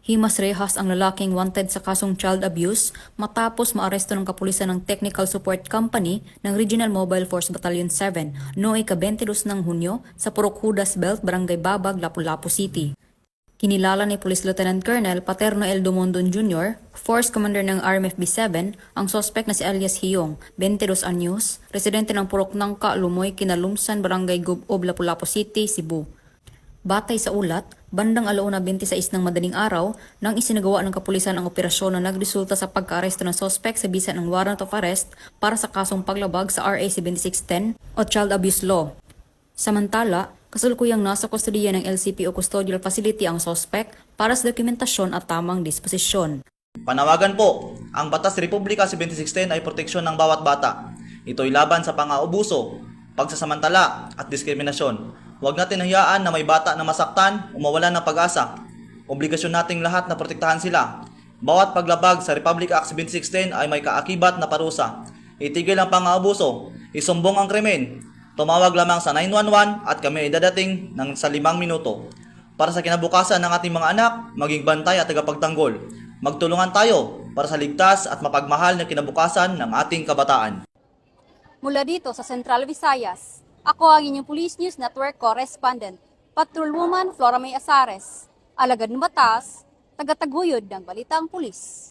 Himas rehas ang lalaking wanted sa kasong child abuse matapos maaresto ng kapulisan ng Technical Support Company ng Regional Mobile Force Battalion 7 noong ika-22 ng Hunyo sa Purok Judas Belt, Barangay Babag, Lapu-Lapu City. Kinilala ni Police Lieutenant Colonel Paterno L. Dumondon Jr., Force Commander ng RMFB-7, ang sospek na si alias Hiyong, 22 anyos, residente ng Purok Nangka, Lumoy, Kinalumsan, Barangay Gubob, Lapu-Lapu City, Cebu. Batay sa ulat, bandang 1:26 ng madaling araw nang isinagawa ng kapulisan ang operasyon na nagresulta sa pagkaaresto ng sospek sa bisa ng warrant of arrest para sa kasong paglabag sa RA 7610 o Child Abuse Law. Samantala, kasalukuyang nasa kustodiya ng LCP o Custodial Facility ang sospek para sa dokumentasyon at tamang disposisyon. Panawagan po, ang Batas Republika 7610 ay proteksyon ng bawat bata. Ito'y laban sa pang-aabuso, pagsasamantala at diskriminasyon. Huwag natin hayaan na may bata na masaktan o mawalan ng pag-asa. Obligasyon nating lahat na protektahan sila. Bawat paglabag sa Republic Act 7610 ay may kaakibat na parusa. Itigil ang pang-aabuso, isumbong ang krimen. Tumawag lamang sa 911 at kami ay dadating sa 5 minuto. Para sa kinabukasan ng ating mga anak, maging bantay at tagapagtanggol. Magtulungan tayo para sa ligtas at mapagmahal na kinabukasan ng ating kabataan. Mula dito sa Central Visayas, ako ang inyong Police News Network Correspondent, Patrolwoman Flora May Asares, alagad ng batas, tagataguyod ng balitang pulis.